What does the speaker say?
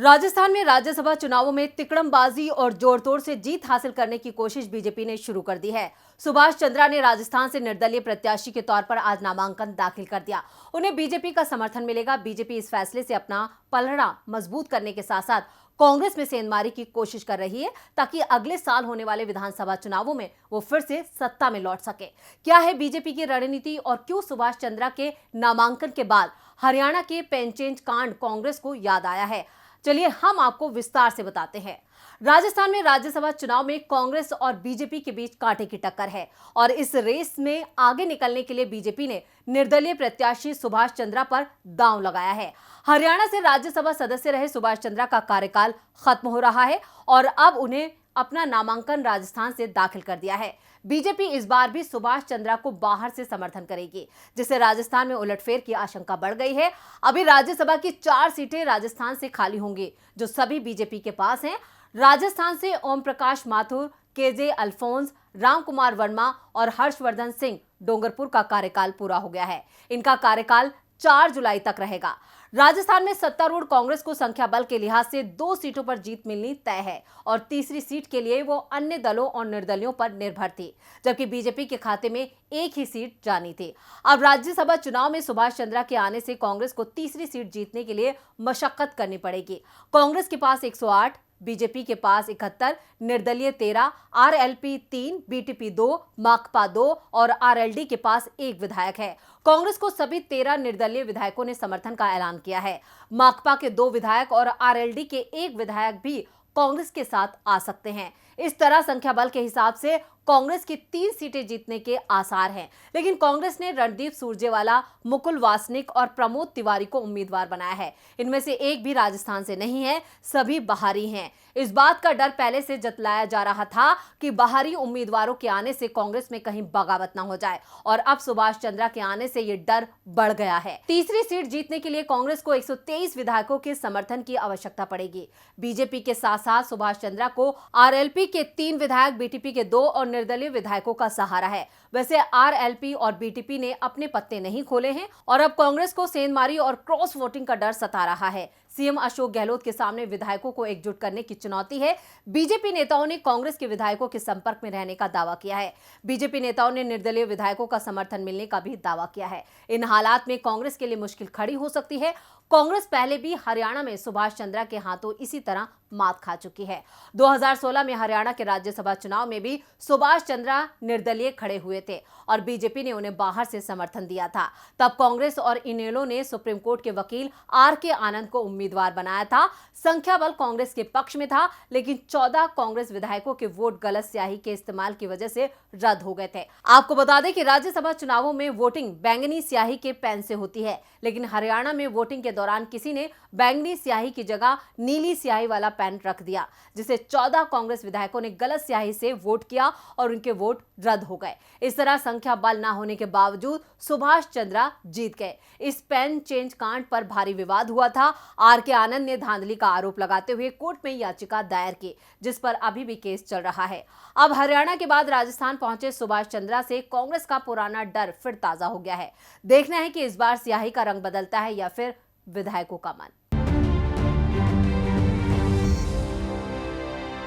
राजस्थान में राज्यसभा चुनावों में तिकड़मबाजी और जोड़तोड़ से जीत हासिल करने की कोशिश बीजेपी ने शुरू कर दी है। सुभाष चंद्रा ने राजस्थान से निर्दलीय प्रत्याशी के तौर पर आज नामांकन दाखिल कर दिया। उन्हें बीजेपी का समर्थन मिलेगा। बीजेपी इस फैसले से अपना पलड़ा मजबूत करने के साथ साथ कांग्रेस में सेंधमारी की कोशिश कर रही है ताकि अगले साल होने वाले विधानसभा चुनावों में वो फिर से सत्ता में लौट सके। क्या है बीजेपी की रणनीति और क्यों सुभाष चंद्रा के नामांकन के बाद हरियाणा के पेंचेंज कांड कांग्रेस को याद आया है, चलिए हम आपको विस्तार से बताते हैं। राजस्थान में राज्यसभा चुनाव में कांग्रेस और बीजेपी के बीच कांटे की टक्कर है और इस रेस में आगे निकलने के लिए बीजेपी ने निर्दलीय प्रत्याशी सुभाष चंद्रा पर दांव लगाया है। हरियाणा से राज्यसभा सदस्य रहे सुभाष चंद्रा का कार्यकाल खत्म हो रहा है और अब उन्हें अपना नामांकन राजस्थान से दाखिल कर दिया है। बीजेपी इस बार भी सुभाष चंद्रा को बाहर से समर्थन करेगी, जिससे राजस्थान में उलटफेर की आशंका बढ़ गई है। अभी राज्यसभा की 4 सीटें राजस्थान से खाली होंगी, जो सभी बीजेपी के पास हैं। राजस्थान से ओम प्रकाश माथुर, केजे अल्फोंस, राम कुमार वर्मा और हर्षवर्धन सिंह डोंगरपुर का कार्यकाल पूरा हो गया है। इनका कार्यकाल 4 जुलाई तक रहेगा। राजस्थान में सत्तारूढ़ कांग्रेस को संख्या बल के लिहाज से 2 सीटों पर जीत मिलनी तय है और तीसरी सीट के लिए वो अन्य दलों और निर्दलियों पर निर्भर थी, जबकि बीजेपी के खाते में एक ही सीट जानी थी। अब राज्यसभा चुनाव में सुभाष चंद्रा के आने से कांग्रेस को तीसरी सीट जीतने के लिए मशक्कत करनी पड़ेगी। कांग्रेस के पास 108, बीजेपी के पास 71, निर्दलीय 13, आरएलपी 3, बीटीपी 2, माकपा 2 और आरएलडी के पास 1 विधायक है। कांग्रेस को सभी 13 निर्दलीय विधायकों ने समर्थन का ऐलान किया है। माकपा के 2 विधायक और आरएलडी के 1 विधायक भी कांग्रेस के साथ आ सकते हैं। इस तरह संख्या बल के हिसाब से कांग्रेस की 3 सीटें जीतने के आसार हैं, लेकिन कांग्रेस ने रणदीप सुरजेवाला, मुकुल वासनिक और प्रमोद तिवारी को उम्मीदवार बनाया है। इनमें से एक भी राजस्थान से नहीं है, सभी बाहरी हैं। इस बात का डर पहले से जताया जा रहा था कि बाहरी उम्मीदवारों के आने से कांग्रेस में कहीं बगावत न हो जाए और अब सुभाष चंद्रा के आने से ये डर बढ़ गया है। तीसरी सीट जीतने के लिए कांग्रेस को 123 विधायकों के समर्थन की आवश्यकता पड़ेगी। बीजेपी के साथ साथ सुभाष चंद्रा को आरएलपी के 3 विधायक, बीटीपी के 2 और निर्दलीय विधायकों का सहारा है। वैसे आरएलपी और बीटीपी ने अपने पत्ते नहीं खोले हैं और अब कांग्रेस को सेंधमारी और क्रॉस वोटिंग का डर सता रहा है। सीएम अशोक गहलोत के सामने विधायकों को एकजुट करने की चुनौती है। बीजेपी नेताओं ने कांग्रेस के विधायकों के संपर्क में रहने का दावा किया है। बीजेपी नेताओं ने निर्दलीय विधायकों का समर्थन मिलने का भी दावा किया है। इन हालात में कांग्रेस के लिए मुश्किल खड़ी हो सकती है। कांग्रेस पहले भी हरियाणा में सुभाष चंद्रा के हाथों इसी तरह मात खा चुकी है। 2016 में हरियाणा के राज्यसभा चुनाव में भी सुभाष चंद्रा निर्दलीय खड़े हुए थे और बीजेपी ने उन्हें बाहर से समर्थन दिया था। तब कांग्रेस और इनेलो ने सुप्रीम कोर्ट के वकील आर.के. आनंद को उम्मीदवार बनाया था। संख्या बल कांग्रेस के पक्ष में था, लेकिन 14 कांग्रेस विधायकों के वोट गलत स्याही के इस्तेमाल की वजह से रद्द हो गए थे। आपको बता दें कि राज्यसभा चुनावों में वोटिंग बैंगनी स्याही के पेन से होती है, लेकिन हरियाणा में वोटिंग के दौरान किसी ने बैंगनी स्याही की जगह नीली स्याही वाला पेन रख दिया, जिसे 14 कांग्रेस विधायकों ने गलत स्याही से वोट किया और उनके वोट रद्द हो गए। इस तरह संख्या बल न होने के बावजूद सुभाष चंद्रा जीत गए। इस पेन चेंज कांड पर भारी विवाद हुआ था। आर.के. आनंद ने धांधली का आरोप लगाते हुए कोर्ट में याचिका दायर की, जिस पर अभी भी केस चल रहा है। अब हरियाणा के बाद राजस्थान पहुंचे सुभाष चंद्रा से कांग्रेस का पुराना डर फिर ताजा हो गया है। देखना है कि इस बार स्याही का रंग बदलता है या फिर विधायकों का मन।